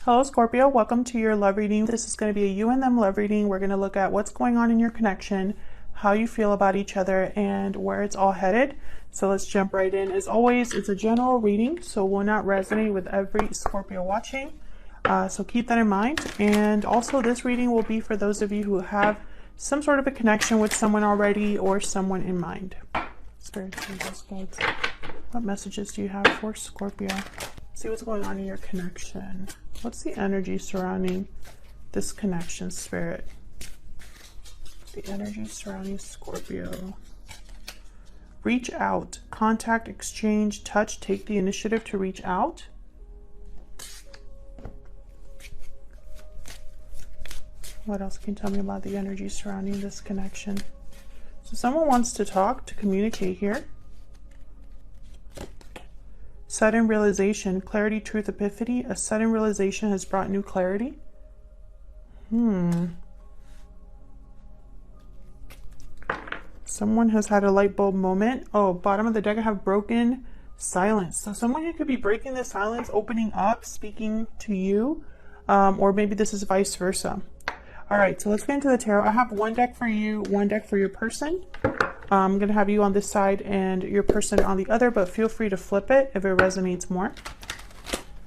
Hello Scorpio, welcome to your love reading. This is going to be a you and them love reading. We're going to look at what's going on in your connection, how you feel about each other, and where it's all headed. So let's jump right in. As always, it's a general reading, so will not resonate with every Scorpio watching. So keep that in mind. And also this reading will be for those of you who have some sort of a connection with someone already or someone in mind. Spirit, guides, what messages do you have for Scorpio? See what's going on in your connection. What's the energy surrounding this connection, Spirit? The energy surrounding Scorpio. Reach out. Contact, exchange, touch, take the initiative to reach out. What else can you tell me about the energy surrounding this connection? So someone wants to talk, to communicate here. Sudden realization, clarity, truth, epiphany. A sudden realization has brought new clarity. Someone has had a light bulb moment. Oh, bottom of the deck I have broken silence. So someone who could be breaking the silence, opening up, speaking to you. Or maybe this is vice versa. All right, so let's get into the tarot. I have one deck for you, one deck for your person. I'm going to have you on this side and your person on the other, but feel free to flip it if it resonates more.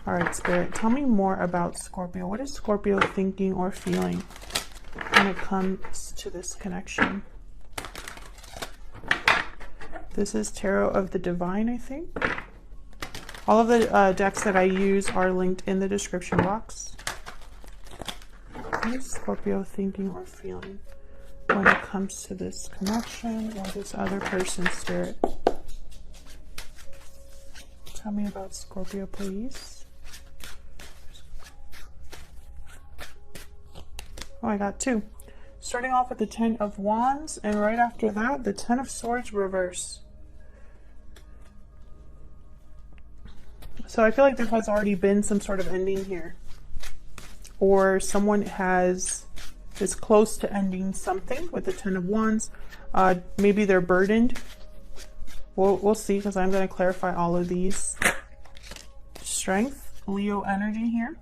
All right, Spirit, tell me more about Scorpio. What is Scorpio thinking or feeling when it comes to this connection? This is Tarot of the Divine, I think. All of the decks that I use are linked in the description box. What is Scorpio thinking or feeling when it comes to this connection or this other person's, Spirit? Tell me about Scorpio, please. Oh, I got two. Starting off with the 10 of Wands, and right after that, the 10 of Swords reverse. So I feel like there has already been some sort of ending here. Or someone is close to ending something with the 10 of Wands. Maybe they're burdened. We'll see, because I'm going to clarify all of these. Strength, Leo energy here.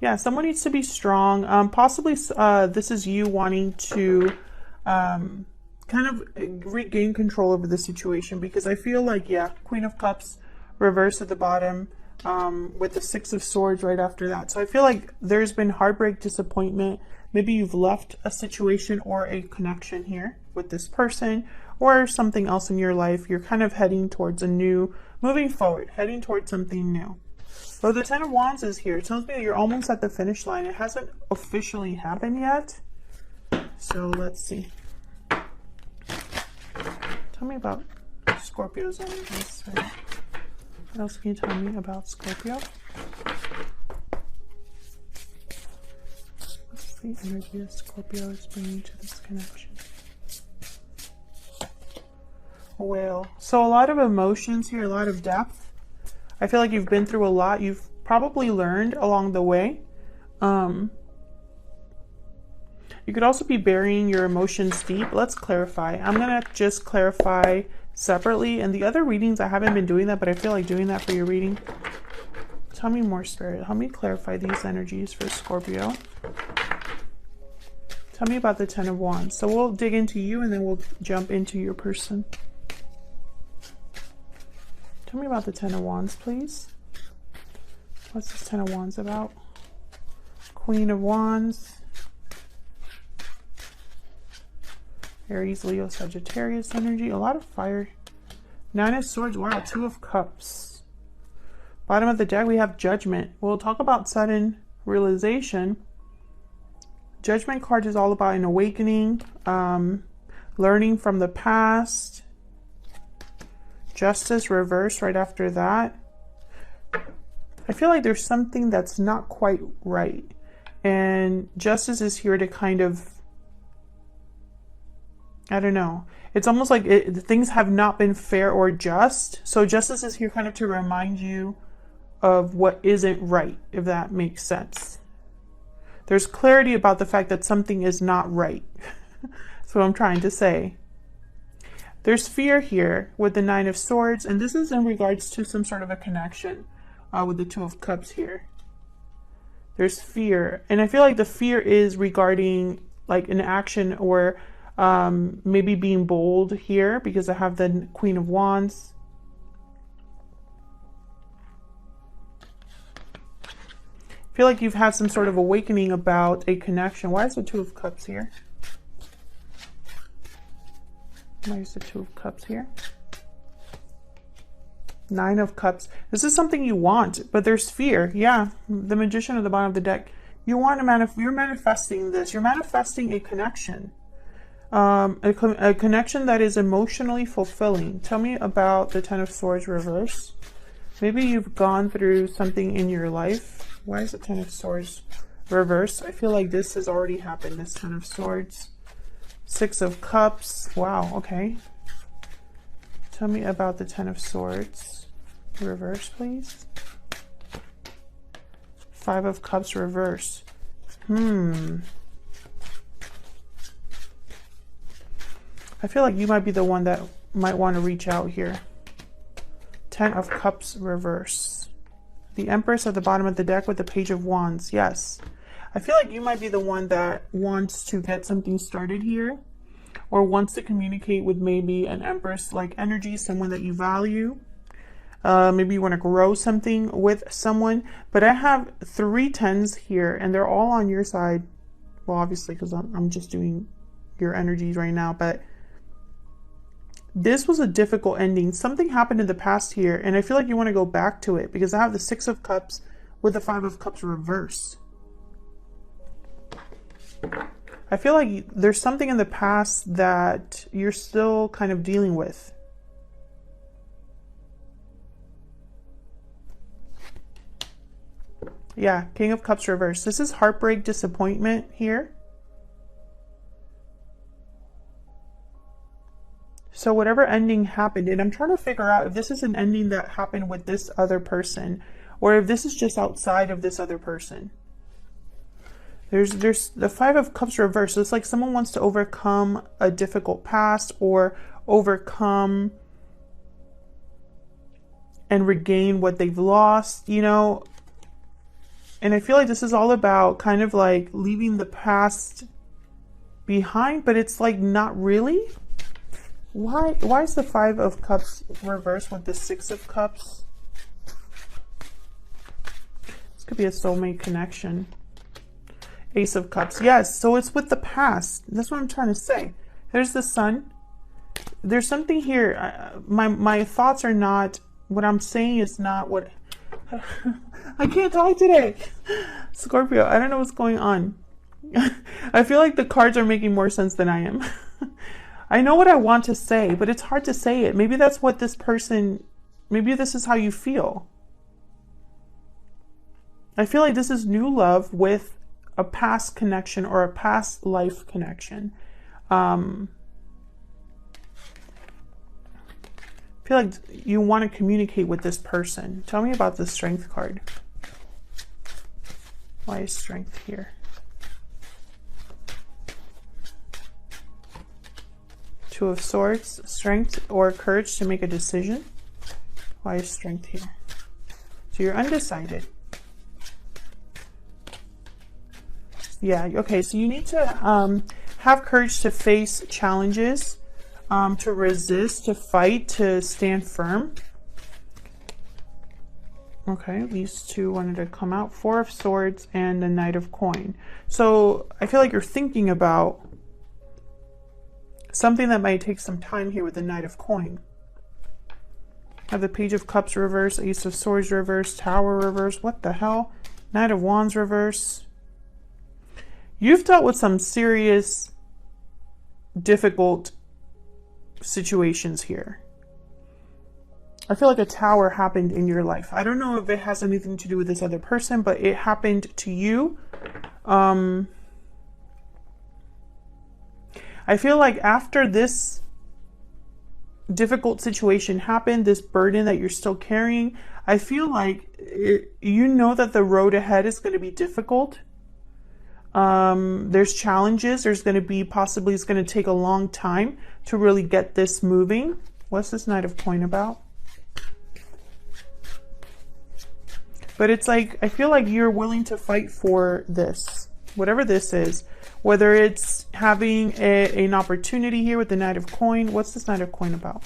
Yeah, someone needs to be strong. Possibly this is you wanting to kind of regain control over the situation, because I feel like, yeah, Queen of Cups reverse at the bottom. With the 6 of Swords right after that. So I feel like there's been heartbreak, disappointment. Maybe you've left a situation or a connection here with this person or something else in your life. You're kind of heading towards a new, moving forward, heading towards something new. So the 10 of Wands is here. It tells me that you're almost at the finish line. It hasn't officially happened yet. So let's see. Tell me about Scorpio's energies. Right? What else can you tell me about Scorpio? What's the energy that Scorpio is bringing to this connection? Well, so a lot of emotions here, a lot of depth. I feel like you've been through a lot. You've probably learned along the way. You could also be burying your emotions deep. Let's clarify. I'm going to just clarify separately, and the other readings I haven't been doing that, but I feel like doing that for your reading. Tell me more, Spirit. Help me clarify these energies for Scorpio. Tell me about the 10 of Wands. So we'll dig into you and then we'll jump into your person. Tell me about the 10 of Wands, please. What's this 10 of Wands about? Queen of Wands, Aries, Leo, Sagittarius energy. A lot of fire. 9 of Swords. Wow, 2 of Cups. Bottom of the deck, we have Judgment. We'll talk about sudden realization. Judgment card is all about an awakening, learning from the past. Justice reverse right after that. I feel like there's something that's not quite right. And Justice is here to kind of, I don't know. It's almost like things have not been fair or just. So Justice is here kind of to remind you of what isn't right, if that makes sense. There's clarity about the fact that something is not right. That's what I'm trying to say. There's fear here with the 9 of Swords, and this is in regards to some sort of a connection. with the Two of Cups here. There's fear. And I feel like the fear is regarding like an action or maybe being bold here, because I have the Queen of Wands. I feel like you've had some sort of awakening about a connection. Why is the Two of Cups here? Why is the Two of Cups here? Nine of Cups. This is something you want, but there's fear. Yeah, the Magician at the bottom of the deck. You want to you're manifesting this. You're manifesting a connection. A connection that is emotionally fulfilling. Tell me about the Ten of Swords reverse. Maybe you've gone through something in your life. Why is the Ten of Swords reverse? I feel like this has already happened, this Ten of Swords. Six of Cups. Wow, okay. Tell me about the Ten of Swords reverse, please. Five of Cups reverse. I feel like you might be the one that might want to reach out here. Ten of Cups reverse. The Empress at the bottom of the deck with the Page of Wands. Yes. I feel like you might be the one that wants to get something started here, or wants to communicate with maybe an Empress-like energy, someone that you value. Maybe you want to grow something with someone. But I have 3 tens here, and they're all on your side. Well, obviously, because I'm just doing your energies right now. But this was a difficult ending. Something happened in the past here, and I feel like you want to go back to it, because I have the Six of Cups with the Five of Cups reverse. I feel like there's something in the past that you're still kind of dealing with. Yeah, King of Cups reverse. This is heartbreak, disappointment here. So whatever ending happened, and I'm trying to figure out if this is an ending that happened with this other person, or if this is just outside of this other person. There's the Five of Cups reversed. So it's like someone wants to overcome a difficult past, or overcome and regain what they've lost, you know. And I feel like this is all about kind of like leaving the past behind, but it's like not really. Why is the Five of Cups reversed with the Six of Cups? This could be a soulmate connection. Ace of Cups. Yes, so it's with the past. That's what I'm trying to say. There's the Sun. There's something here. My thoughts are not, what I'm saying is not what... I can't talk today. Scorpio, I don't know what's going on. I feel like the cards are making more sense than I am. I know what I want to say, but it's hard to say it. Maybe that's what this person, maybe this is how you feel. I feel like this is new love with a past connection or a past life connection. I feel like you want to communicate with this person. Tell me about the Strength card. Why is Strength here? Two of Swords, strength or courage to make a decision. Why is Strength here? So you're undecided. Yeah, okay, so you need to have courage to face challenges, to resist, to fight, to stand firm. Okay, these two wanted to come out. Four of Swords and the Knight of Coin. So I feel like you're thinking about something that might take some time here with the Knight of Coin. I have the Page of Cups reverse, Ace of Swords reverse, Tower reverse. What the hell? Knight of Wands reverse. You've dealt with some serious, difficult situations here. I feel like a tower happened in your life. I don't know if it has anything to do with this other person, but it happened to you. I feel like after this difficult situation happened, this burden that you're still carrying, I feel like you know that the road ahead is going to be difficult. There's challenges. There's going to be possibly, it's going to take a long time to really get this moving. What's this Knight of Coin about? But it's like, I feel like you're willing to fight for this, whatever this is, whether it's having an opportunity here with the Knight of Coin. What's this Knight of Coin about?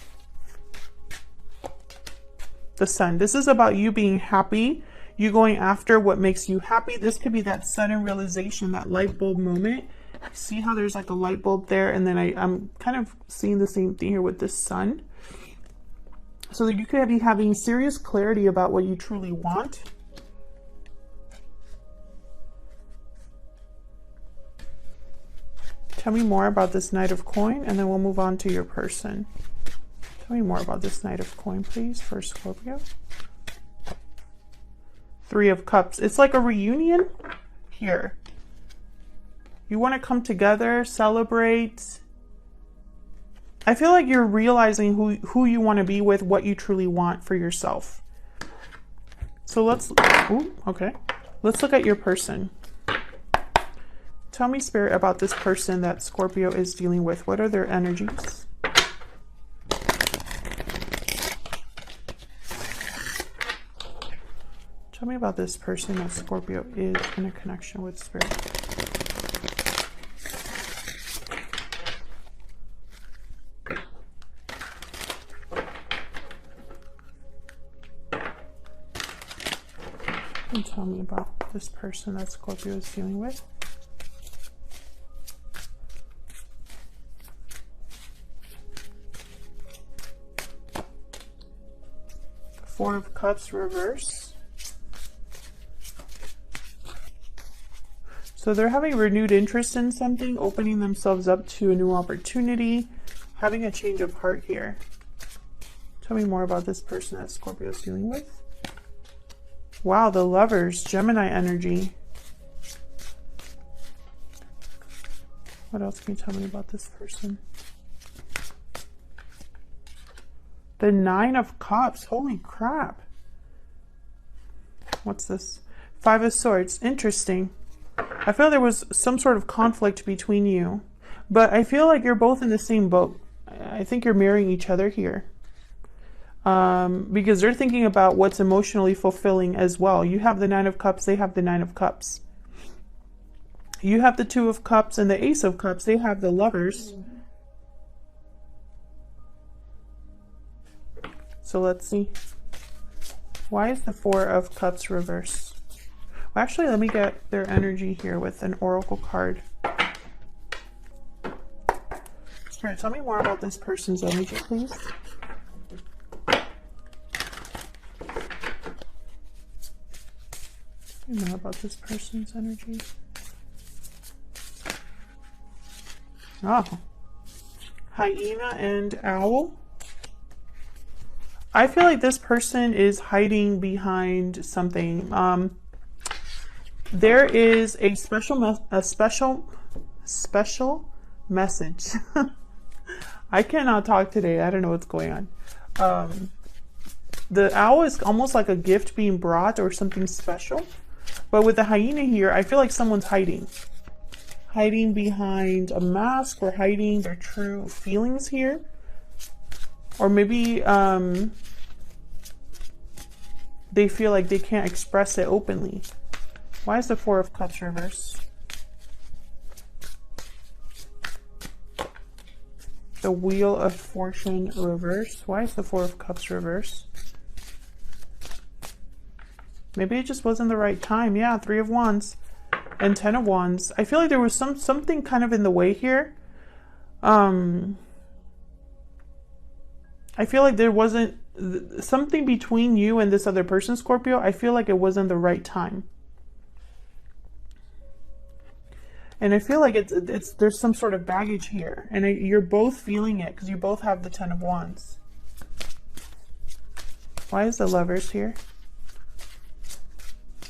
The Sun. This is about you being happy, you going after what makes you happy. This could be that sudden realization, that light bulb moment. See how there's like a light bulb there, and then I'm kind of seeing the same thing here with the Sun. So that you could be having serious clarity about what you truly want. Tell me more about this Knight of Coin, and then we'll move on to your person. Tell me more about this Knight of Coin, please, for Scorpio. Three of Cups. It's like a reunion here. You want to come together, celebrate. I feel like you're realizing who you want to be with, what you truly want for yourself. So let's, okay. Let's look at your person. Tell me, Spirit, about this person that Scorpio is dealing with. What are their energies? Tell me about this person that Scorpio is in a connection with, Spirit. And tell me about this person that Scorpio is dealing with. Four of Cups reverse. So they're having renewed interest in something, opening themselves up to a new opportunity, having a change of heart here. Tell me more about this person that Scorpio is dealing with. Wow, the Lovers, Gemini energy. What else can you tell me about this person? The Nine of Cups. Holy crap. What's this? Five of Swords. Interesting. I feel there was some sort of conflict between you, but I feel like you're both in the same boat. I think you're marrying each other here. Because they're thinking about what's emotionally fulfilling as well. You have the Nine of Cups, they have the Nine of Cups. You have the Two of Cups and the Ace of Cups, they have the Lovers. So let's see. Why is the Four of Cups reverse? Well, actually, let me get their energy here with an oracle card. Spirit, tell me more about this person's energy, please. Tell me more about this person's energy. Oh. Hyena and Owl. I feel like this person is hiding behind something. There is a special message. I cannot talk today. I don't know what's going on. The owl is almost like a gift being brought or something special. But with the hyena here, I feel like someone's hiding. Hiding behind a mask or hiding their true feelings here. Or maybe they feel like they can't express it openly. Why is the Four of Cups reverse? The Wheel of Fortune reverse. Why is the Four of Cups reverse? Maybe it just wasn't the right time. Yeah, Three of Wands and Ten of Wands. I feel like there was something kind of in the way here. I feel like there wasn't something between you and this other person, Scorpio. I feel like it wasn't the right time. And I feel like there's some sort of baggage here. And you're both feeling it because you both have the Ten of Wands. Why is the Lovers here?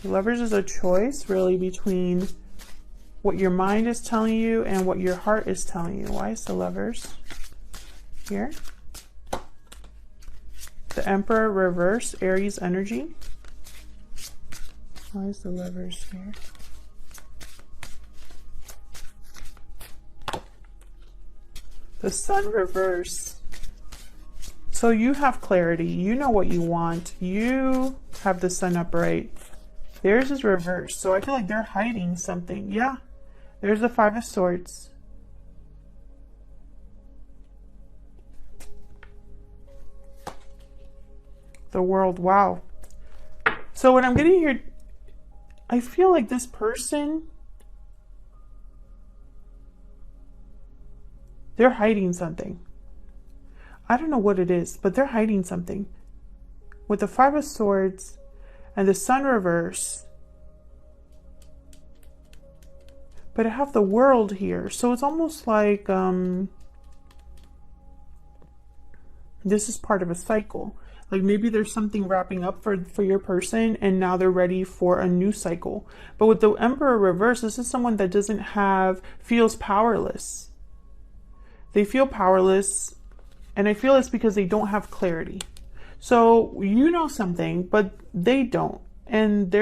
The Lovers is a choice really between what your mind is telling you and what your heart is telling you. Why is the Lovers here? The Emperor reverse, Aries energy. Why is the Lovers here? The Sun reverse. So you have clarity. You know what you want. You have the Sun upright. Theirs is reversed. So I feel like they're hiding something. Yeah. There's the Five of Swords. The World. Wow. So what I'm getting here, I feel like this person, they're hiding something. I don't know what it is, but they're hiding something. With the Five of Swords and the Sun reverse. But I have the World here. So it's almost like this is part of a cycle. Like maybe there's something wrapping up for your person and now they're ready for a new cycle. But with the Emperor reverse, this is someone that feels powerless. They feel powerless, and I feel it's because they don't have clarity. So you know something, but they don't. And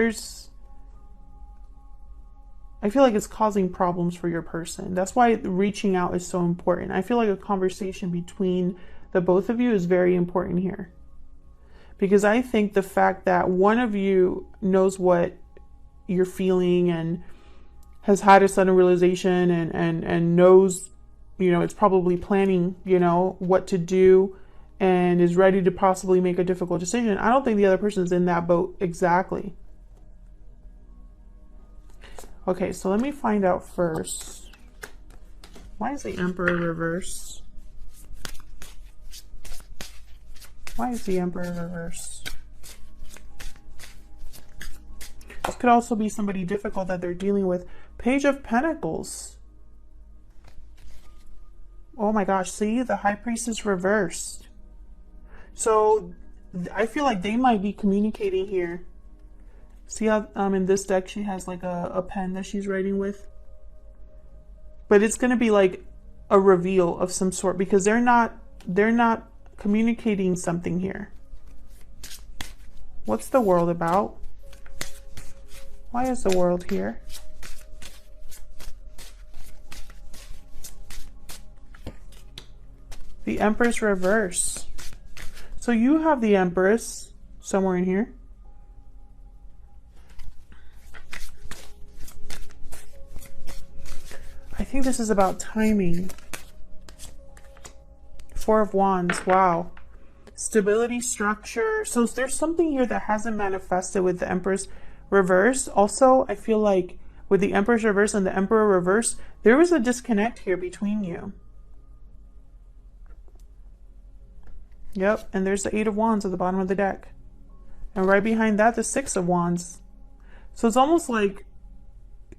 I feel like it's causing problems for your person. That's why reaching out is so important. I feel like a conversation between the both of you is very important here. Because I think the fact that one of you knows what you're feeling and has had a sudden realization and knows, you know, it's probably planning, you know, what to do and is ready to possibly make a difficult decision. I don't think the other person is in that boat exactly. Okay, so let me find out first. Why is the Emperor reversed? Why is the Emperor reversed? This could also be somebody difficult that they're dealing with. Page of Pentacles. Oh my gosh, see, the High Priestess reversed. So I feel like they might be communicating here. See how in this deck she has like a pen that she's writing with? But it's going to be like a reveal of some sort because they're not communicating something here. What's the World about? Why is the World here? The Empress reverse. So you have the Empress somewhere in here. I think this is about timing. Four of Wands. Wow. Stability, structure. So there's something here that hasn't manifested with the Empress reverse. Also, I feel like with the Empress reverse and the Emperor reverse, there was a disconnect here between you. Yep, and there's the Eight of Wands at the bottom of the deck. And right behind that, the Six of Wands. So it's almost like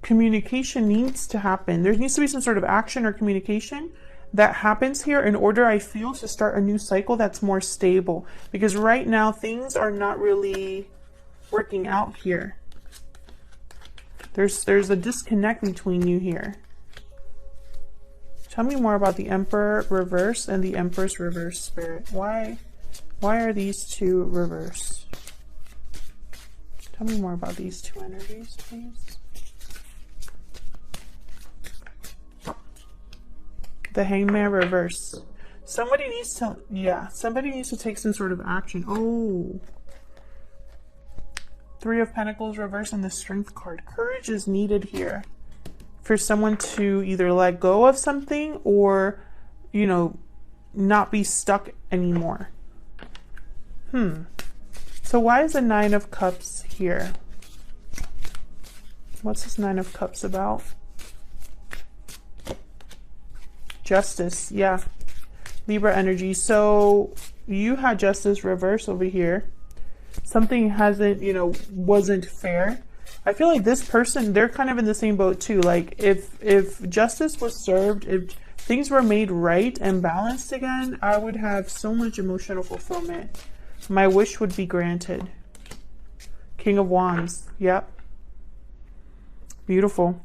communication needs to happen. There needs to be some sort of action or communication that happens here in order, I feel, to start a new cycle that's more stable. Because right now, things are not really working out here. There's a disconnect between you here. Tell me more about the Emperor reverse and the Empress reverse, Spirit. Why are these two reversed? Tell me more about these two energies, please. The Hangman reverse. Somebody needs to take some sort of action. Oh. Three of Pentacles reverse and the Strength card. Courage is needed here for someone to either let go of something or, you know, not be stuck anymore. So why is the Nine of Cups here? What's this Nine of Cups about? Justice, yeah. Libra energy. So you had Justice reverse over here. Something wasn't fair. I feel like this person, they're kind of in the same boat too. Like if justice was served, if things were made right and balanced again, I would have so much emotional fulfillment. My wish would be granted. King of Wands. Yep. Beautiful.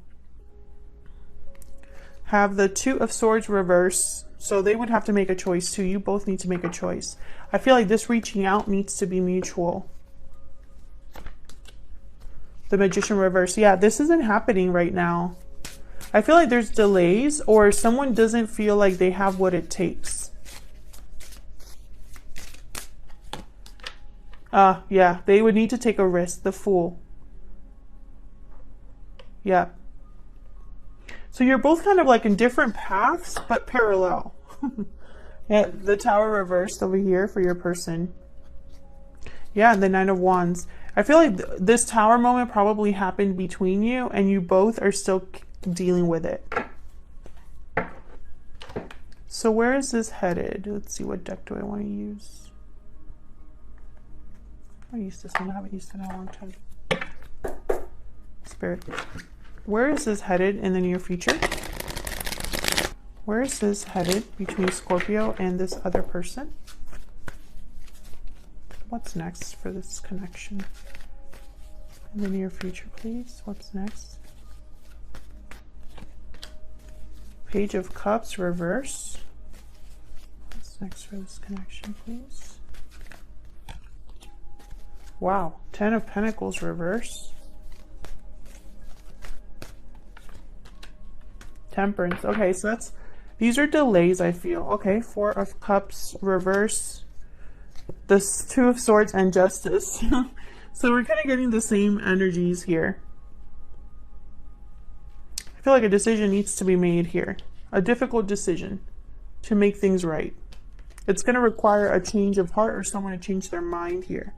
Have the Two of Swords reverse. So they would have to make a choice too. You both need to make a choice. I feel like this reaching out needs to be mutual. The Magician reverse. Yeah, this isn't happening right now. I feel like there's delays or someone doesn't feel like they have what it takes. Yeah, they would need to take a risk. The Fool. Yeah. So you're both kind of like in different paths, but parallel. Yeah, the Tower reversed over here for your person. Yeah, the Nine of Wands. I feel like this Tower moment probably happened between you, and you both are still dealing with it. So where is this headed? Let's see, what deck do I want to use? I used this one. I haven't used it in a long time. Spirit. Where is this headed in the near future? Where is this headed between Scorpio and this other person? What's next for this connection? In the near future, please. What's next? Page of Cups, reverse. What's next for this connection, please? Wow. 10 of Pentacles, reverse. Temperance. Okay, so these are delays, I feel. Okay, 4 of Cups, reverse. This 2 of Swords and Justice. So we're kind of getting the same energies here. I feel like a decision needs to be made here. A difficult decision to make things right. It's going to require a change of heart or someone to change their mind here.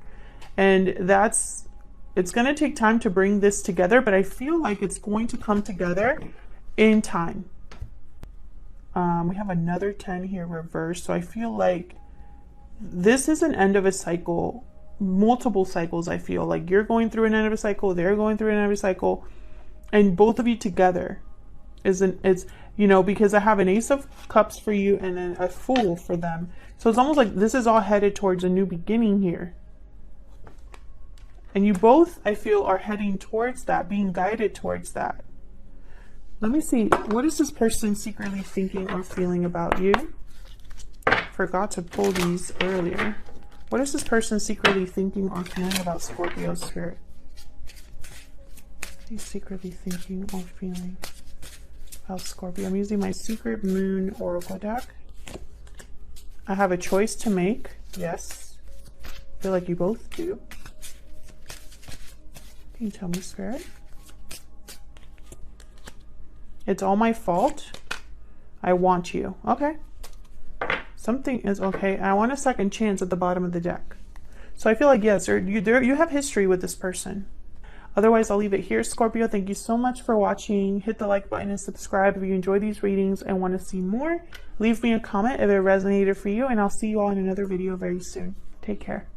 And it's going to take time to bring this together, but I feel like it's going to come together in time. We have another 10 here reversed. So I feel like this is an end of a cycle, multiple cycles. I feel like you're going through an end of a cycle, they're going through an end of a cycle, and both of you together it's, you know, because I have an Ace of Cups for you and then a Fool for them. So it's almost like this is all headed towards a new beginning here. And you both, I feel, are heading towards that, being guided towards that. Let me see, what is this person secretly thinking or feeling about you? Forgot to pull these earlier. What is this person secretly thinking or feeling about Scorpio spirit? What are you secretly thinking or feeling about Scorpio? I'm using my Secret Moon Oracle deck. I have a choice to make. Yes. I feel like you both do. Can you tell me, Spirit? It's all my fault. I want you. Okay. Something is okay. I want a second chance at the bottom of the deck. So I feel like, yes, you have history with this person. Otherwise, I'll leave it here. Scorpio, thank you so much for watching. Hit the like button and subscribe if you enjoy these readings and want to see more. Leave me a comment if it resonated for you, and I'll see you all in another video very soon. Take care.